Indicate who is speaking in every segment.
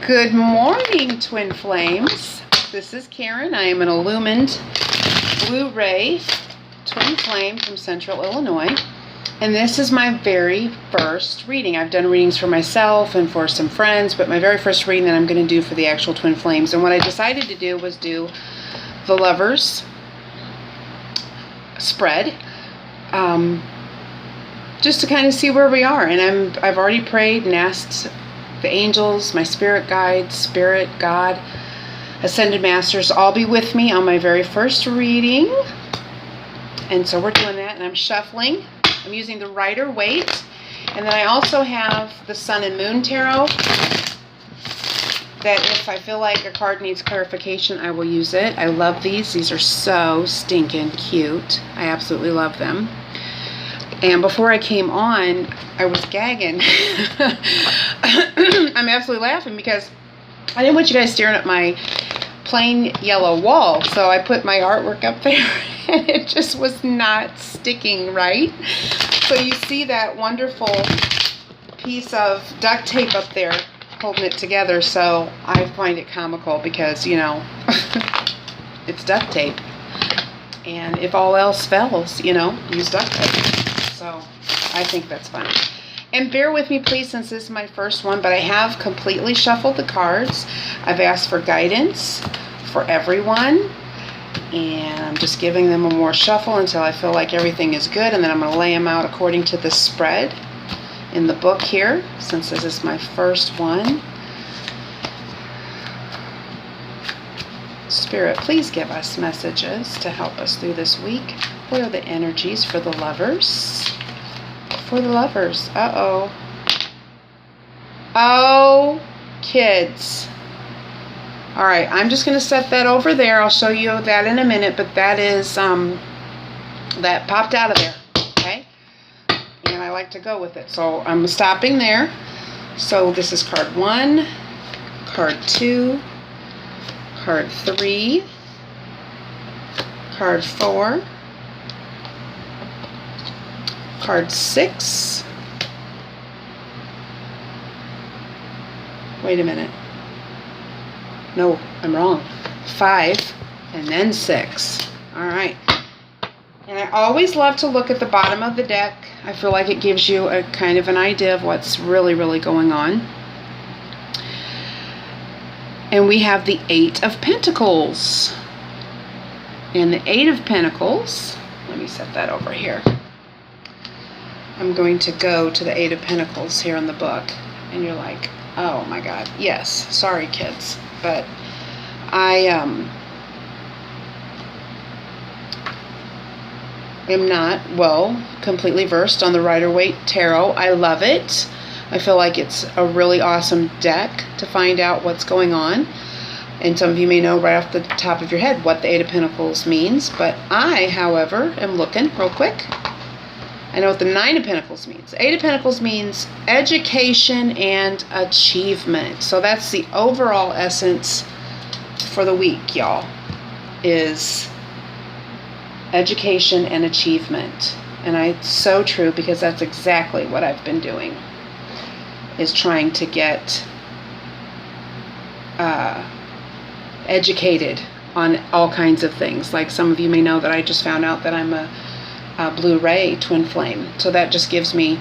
Speaker 1: Good morning, Twin Flames. This is Karen. I am an illumined Blu-ray Twin Flame from Central Illinois. And this is my very first reading. I've done readings for myself and for some friends, but my very first reading that I'm going to do for the actual Twin Flames. And what I decided to do was do the Lovers spread, just to kind of see where we are. And I've already prayed and asked the angels, my spirit guides, spirit, God, ascended masters, all be with me on my very first reading. And so we're doing that, and I'm shuffling. I'm using the Rider-Waite, and then I also have the Sun and Moon Tarot, that if I feel like a card needs clarification, I will use it. I love these. These are so stinking cute. I absolutely love them. And before I came on, I was gagging. I'm absolutely laughing because I didn't want you guys staring at my plain yellow wall. So I put my artwork up there and it just was not sticking right. So you see that wonderful piece of duct tape up there holding it together. So I find it comical because, you know, it's duct tape. And if all else fails, you know, use duct tape. So I think that's funny. And bear with me, please, since this is my first one, but I have completely shuffled the cards. I've asked for guidance for everyone, and I'm just giving them a more shuffle until I feel like everything is good, and then I'm going to lay them out according to the spread in the book here, since this is my first one. Spirit, please give us messages to help us through this week. What are the energies for the lovers? For the lovers. Uh-oh. Oh, kids. All right, I'm just going to set that over there. I'll show you that in a minute, but that is, that popped out of there, okay? And I like to go with it. So I'm stopping there. So this is card 1, card 2, card 3, card 4, card 6. Wait a minute. No, I'm wrong. 5 and then 6. All right. And I always love to look at the bottom of the deck. I feel like it gives you a kind of an idea of what's really, really going on. And we have the 8 of Pentacles. And the 8 of Pentacles, let me set that over here. I'm going to go to the 8 of Pentacles here in the book. And you're like, oh my God, yes, sorry kids. But I am not, well, completely versed on the Rider-Waite Tarot. I love it. I feel like it's a really awesome deck to find out what's going on. And some of you may know right off the top of your head what the 8 of Pentacles means. But I, however, am looking real quick. I know what the 9 of Pentacles means. 8 of Pentacles means education and achievement. So that's the overall essence for the week, y'all, is education and achievement. And it's so true because that's exactly what I've been doing, is trying to get educated on all kinds of things. Like some of you may know that I just found out that I'm a Blu-ray Twin Flame. So that just gives me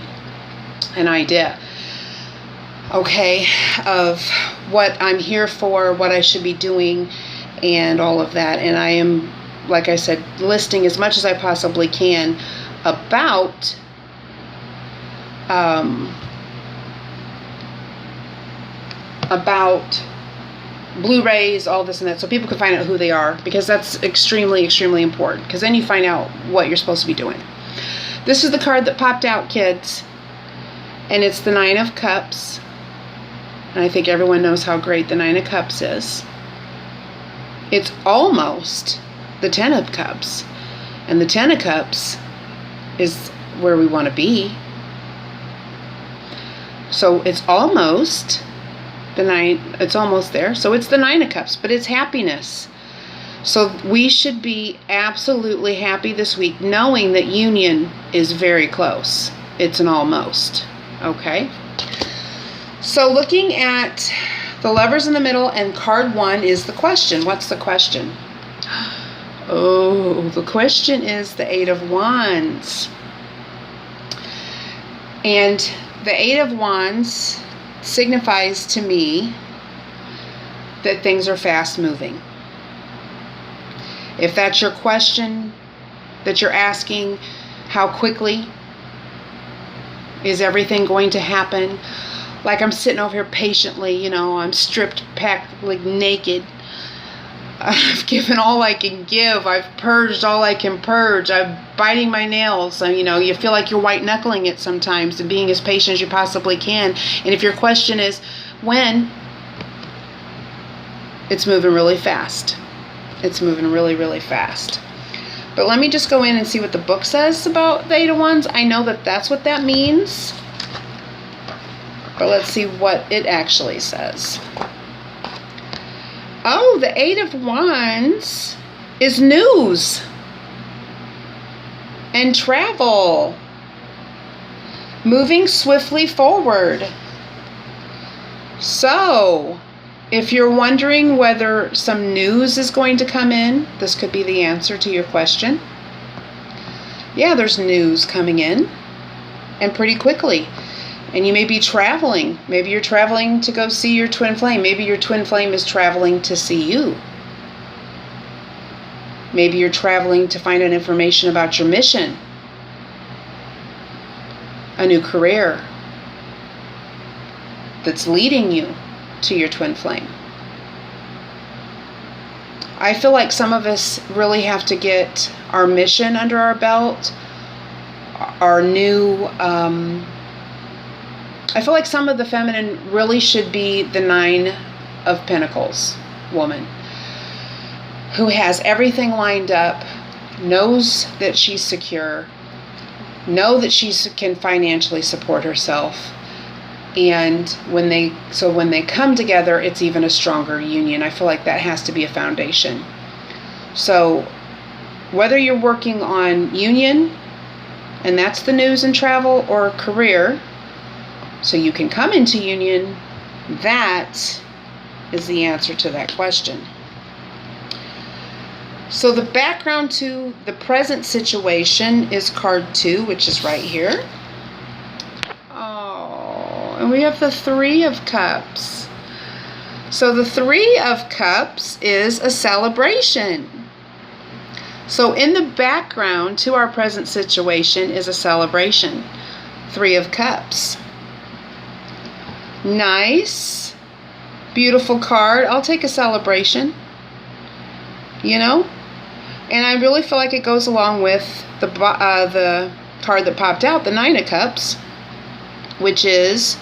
Speaker 1: an idea, okay, of what I'm here for, what I should be doing, and all of that. And I am, like I said, listing as much as I possibly can about Blu-rays, all this and that, so people can find out who they are, because that's extremely, extremely important, because then you find out what you're supposed to be doing. This is the card that popped out, kids, and it's the 9 of Cups, and I think everyone knows how great the 9 of Cups is. It's almost the 10 of Cups, and the 10 of Cups is where we want to be. So it's almost the 9, it's almost there. So it's the 9 of Cups, but it's happiness. So we should be absolutely happy this week, knowing that union is very close. It's an almost, okay? So looking at The Lover's in the middle, and card 1 is the question. What's the question? Oh, the question is the 8 of Wands. And the 8 of Wands signifies to me that things are fast moving. If that's your question that you're asking, how quickly is everything going to happen? Like I'm sitting over here patiently, I'm stripped, packed, like naked. I've given all I can give. I've purged all I can purge. I'm biting my nails. So, you feel like you're white knuckling it sometimes and being as patient as you possibly can. And if your question is, when? It's moving really fast. It's moving really, really fast. But let me just go in and see what the book says about the 8 of Wands. I know that that's what that means. But let's see what it actually says. Oh, the 8 of Wands is news and travel. Moving swiftly forward. So, if you're wondering whether some news is going to come in, this could be the answer to your question. Yeah, there's news coming in, and pretty quickly. And you may be traveling. Maybe you're traveling to go see your twin flame. Maybe your twin flame is traveling to see you. Maybe you're traveling to find out information about your mission, a new career that's leading you to your twin flame. I feel like some of us really have to get our mission under our belt, our new, I feel like some of the feminine really should be the 9 of Pentacles woman, who has everything lined up, knows that she's secure, know that she can financially support herself, and when they come together, it's even a stronger union. I feel like that has to be a foundation. So whether you're working on union, and that's the news and travel, or career, so you can come into union, that is the answer to that question. So the background to the present situation is card 2, which is right here. Oh, and we have the 3 of Cups. So the 3 of Cups is a celebration. So in the background to our present situation is a celebration. 3 of Cups. Nice, beautiful card. I'll take a celebration, and I really feel like it goes along with the card that popped out, the 9 of Cups, which is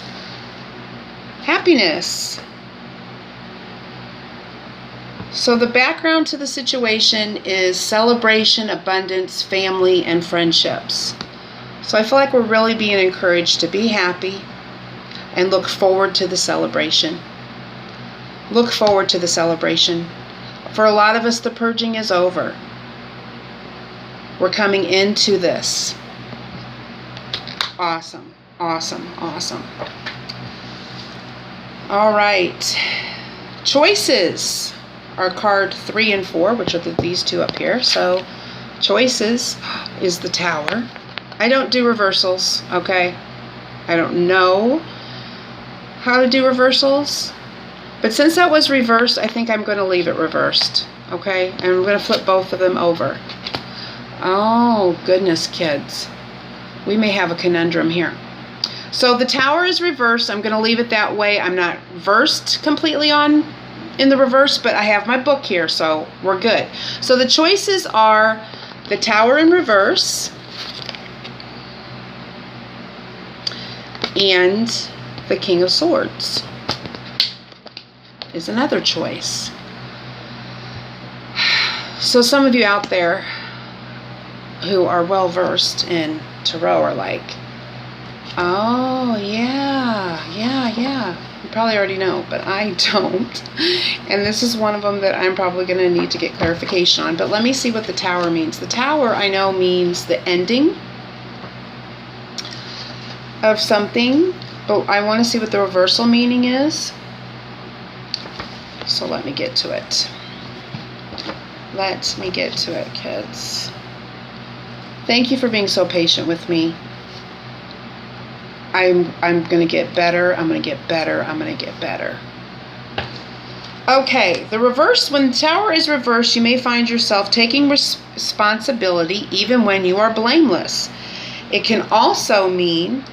Speaker 1: happiness. So the background to the situation is celebration, abundance, family, and friendships. So I feel like we're really being encouraged to be happy and look forward to the celebration. Look forward to the celebration. For a lot of us, the purging is over. We're coming into this. Awesome, awesome, awesome. All right. Choices are card 3 and 4, which are these 2 up here. So choices is the Tower. I don't do reversals, okay? I don't know how to do reversals, but since that was reversed, I think I'm going to leave it reversed, okay? And I'm going to flip both of them over. Oh, goodness, kids. We may have a conundrum here. So the Tower is reversed. I'm going to leave it that way. I'm not versed completely in the reverse, but I have my book here, so we're good. So the choices are the Tower in reverse and the King of Swords is another choice. So some of you out there who are well versed in tarot are like, oh yeah, you probably already know, but I don't. And this is one of them that I'm probably going to need to get clarification on. But let me see what the Tower means. The Tower, I know, means the ending of something, but I want to see what the reversal meaning is. So let me get to it. Let me get to it, kids. Thank you for being so patient with me. I'm going to get better. I'm going to get better. I'm going to get better. Okay, the reverse. When the Tower is reversed, you may find yourself taking responsibility even when you are blameless. It can also mean,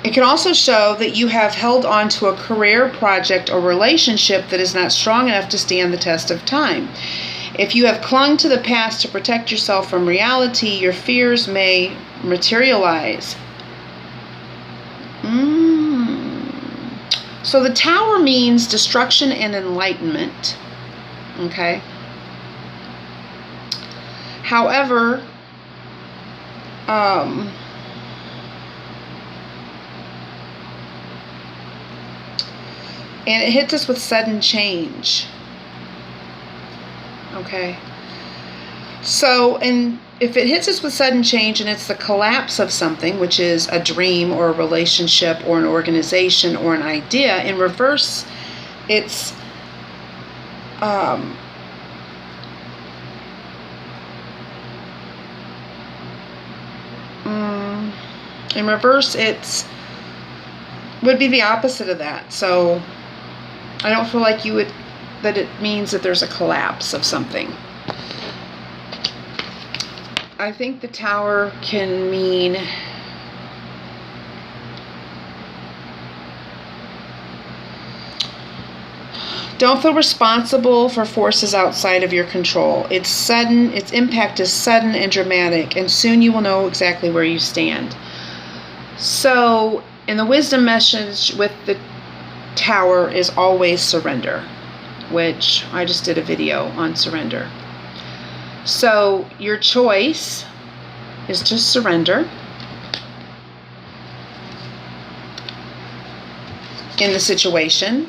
Speaker 1: it can also show that you have held on to a career, project, or relationship that is not strong enough to stand the test of time. If you have clung to the past to protect yourself from reality, your fears may materialize. So the Tower means destruction and enlightenment. Okay? However, and it hits us with sudden change. Okay? So, and if it hits us with sudden change and it's the collapse of something, which is a dream or a relationship or an organization or an idea, in reverse, it's in reverse, it's would be the opposite of that. So I don't feel like you would, that it means that there's a collapse of something. I think the Tower can mean don't feel responsible for forces outside of your control. It's sudden, its impact is sudden and dramatic, and soon you will know exactly where you stand. So, in the wisdom message with the Tower is always surrender, which I just did a video on surrender. So, your choice is to surrender in the situation.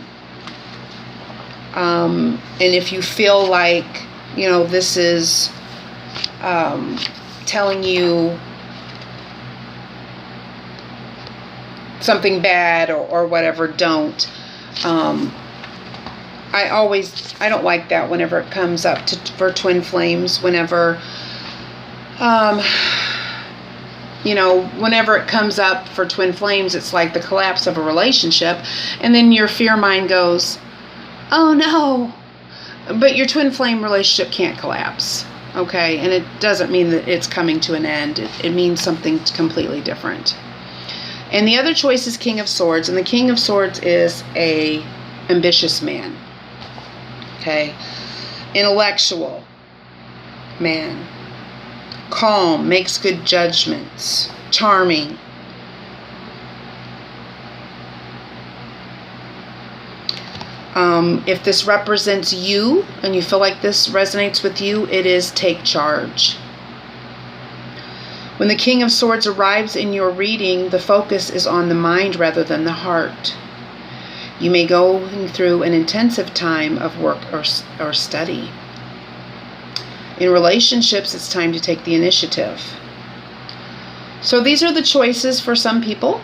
Speaker 1: And if you feel like, you know, this is telling you something bad or whatever, don't. I don't like that whenever it comes up for twin flames, whenever, whenever it comes up for twin flames, it's like the collapse of a relationship, and then your fear mind goes, oh no, but your twin flame relationship can't collapse, okay? And it doesn't mean that it's coming to an end. It means something completely different. And the other choice is King of Swords, and the King of Swords is a ambitious man, okay? Intellectual man, calm, makes good judgments, charming. If this represents you and you feel like this resonates with you, it is take charge. When the King of Swords arrives in your reading, the focus is on the mind rather than the heart. You may go through an intensive time of work or study. In relationships, it's time to take the initiative. So these are the choices for some people,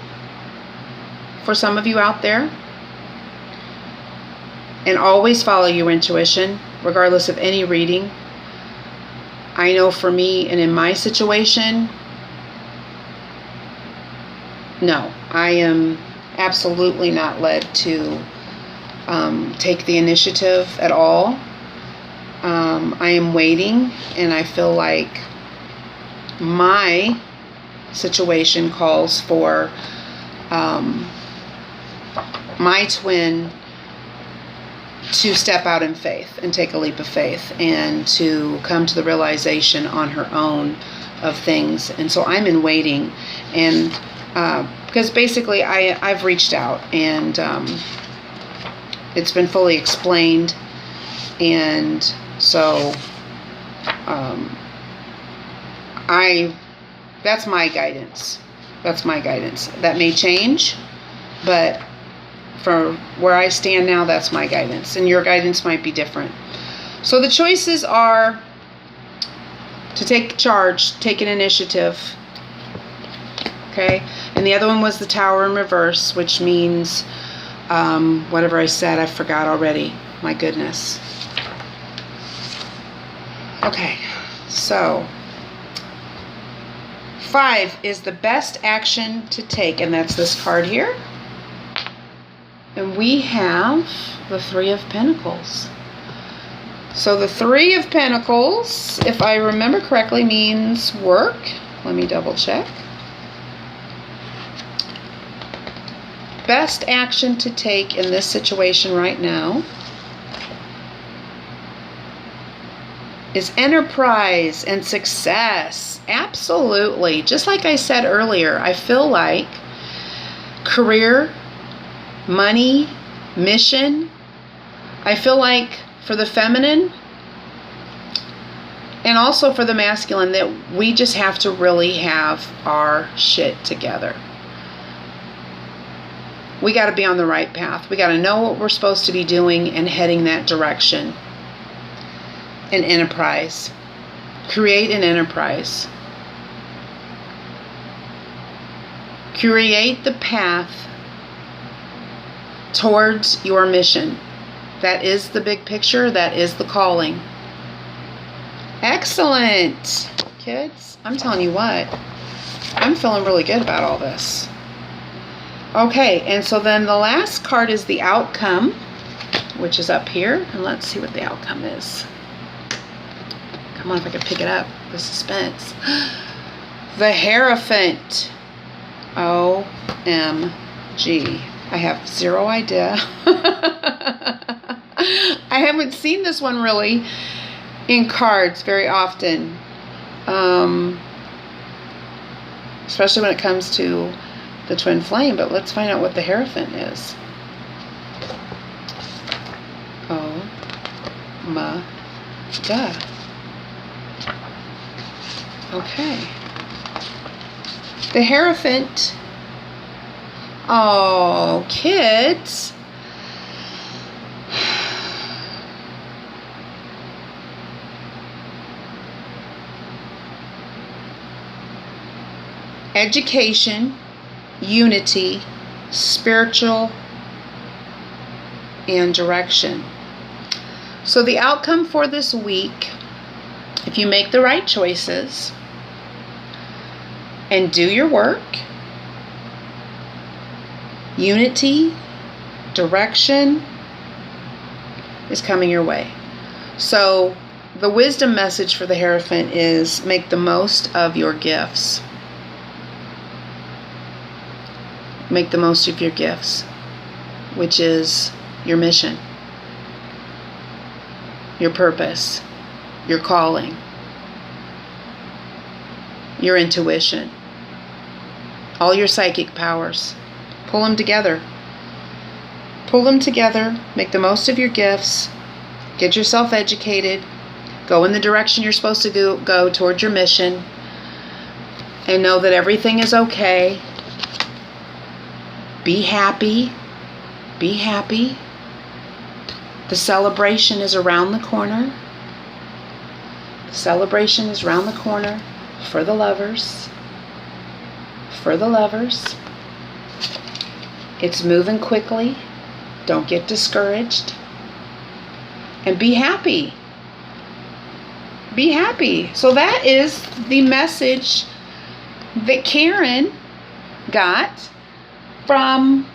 Speaker 1: for some of you out there. And always follow your intuition, regardless of any reading. I know for me and in my situation, no, I am absolutely not led to take the initiative at all. I am waiting, and I feel like my situation calls for my twin to step out in faith and take a leap of faith and to come to the realization on her own of things. And so I'm in waiting, and because basically I've reached out, and it's been fully explained, and so that's my guidance. That's my guidance. That may change, but for where I stand now, that's my guidance, and your guidance might be different. So the choices are to take charge, take an initiative, okay? And the other one was the Tower in reverse, which means Whatever I said, I forgot already. My goodness. Okay, so 5 is the best action to take, and that's this card here. And we have the 3 of Pentacles. So the 3 of Pentacles, if I remember correctly, means work. Let me double check. Best action to take in this situation right now is enterprise and success. Absolutely. Just like I said earlier, I feel like career, money, mission, I feel like for the feminine and also for the masculine that we just have to really have our shit together. We got to be on the right path. We got to know what we're supposed to be doing and heading that direction. An enterprise. Create an enterprise. Create the path towards your mission. That is the big picture. That is the calling. Excellent, kids. I'm telling you what. I'm feeling really good about all this. Okay, and so then the last card is the outcome, which is up here. And let's see what the outcome is. Come on, if I could pick it up. The suspense. The Hierophant. OMG. I have zero idea. I haven't seen this one really in cards very often. Especially when it comes to the twin flame, but let's find out what the Hierophant is. Oh my God. Okay. The Hierophant. Oh, kids. Education, unity, spiritual, and direction. So the outcome for this week, if you make the right choices and do your work, unity, direction is coming your way. So the wisdom message for the Hierophant is make the most of your gifts. Make the most of your gifts, which is your mission, your purpose, your calling, your intuition, all your psychic powers. Pull them together. Pull them together. Make the most of your gifts. Get yourself educated. Go in the direction you're supposed to go towards your mission. And know that everything is okay. Be happy. Be happy. The celebration is around the corner. The celebration is around the corner for the lovers. For the lovers. It's moving quickly. Don't get discouraged. And be happy. Be happy. So that is the message that Karen got from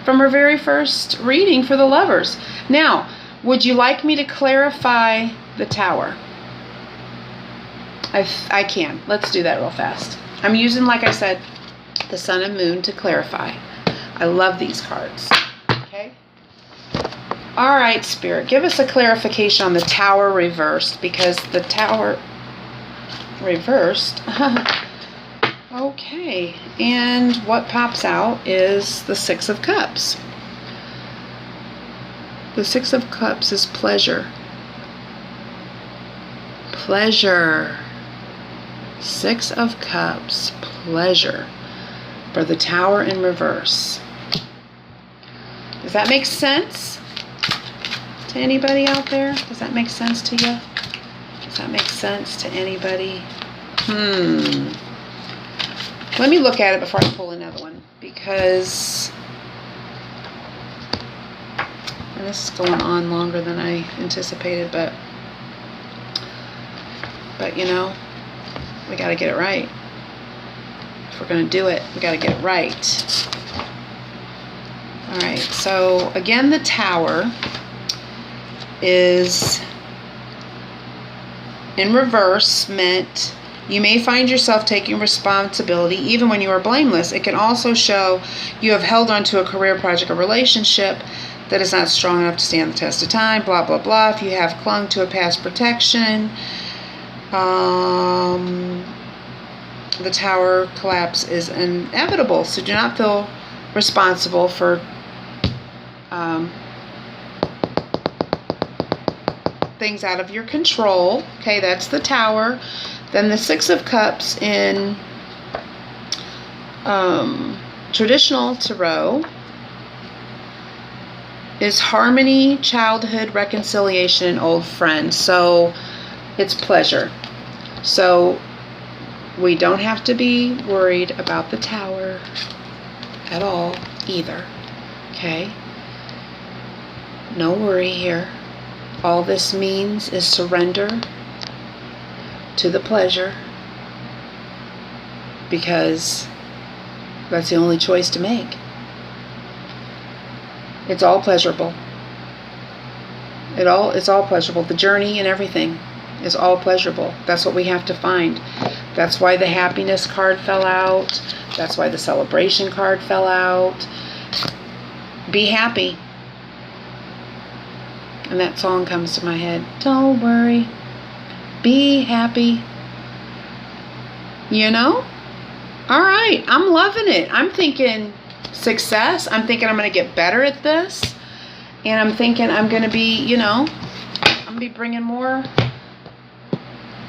Speaker 1: her very first reading for the lovers. Now, would you like me to clarify the Tower? I can. Let's do that real fast. I'm using, like I said, the Sun and Moon to clarify. I love these cards. Okay? All right, Spirit. Give us a clarification on the Tower reversed, because the Tower reversed. Okay. And what pops out is the Six of Cups. The Six of Cups is pleasure. Pleasure. Six of Cups. Pleasure. For the Tower in reverse. Does that make sense to anybody out there? Does that make sense to you? Does that make sense to anybody? Let me look at it before I pull another one, because, and this is going on longer than I anticipated, but you know, we got to get it right. If we're going to do it, we got to get it right. All right, so again, the Tower is in reverse, meant you may find yourself taking responsibility even when you are blameless. It can also show you have held on to a career, project, or relationship that is not strong enough to stand the test of time, blah, blah, blah. If you have clung to a past protection, the Tower collapse is inevitable, so do not feel responsible for things out of your control. Okay, that's the Tower. Then the Six of Cups in traditional tarot is harmony, childhood, reconciliation, and old friends. So it's pleasure. So we don't have to be worried about the Tower at all either. Okay? No worry here. All this means is surrender to the pleasure, because that's the only choice to make. It's all pleasurable. It's all pleasurable. The journey and everything is all pleasurable. That's what we have to find. That's why the happiness card fell out. That's why the celebration card fell out. Be happy. And that song comes to my head. Don't worry. Be happy. You know? All right. I'm loving it. I'm thinking success. I'm thinking I'm going to get better at this. And I'm thinking I'm going to be, you know, I'm going to be bringing more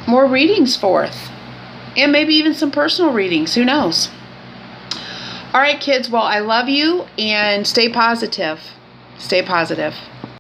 Speaker 1: readings forth. And maybe even some personal readings. Who knows? All right, kids. Well, I love you. And stay positive. Stay positive.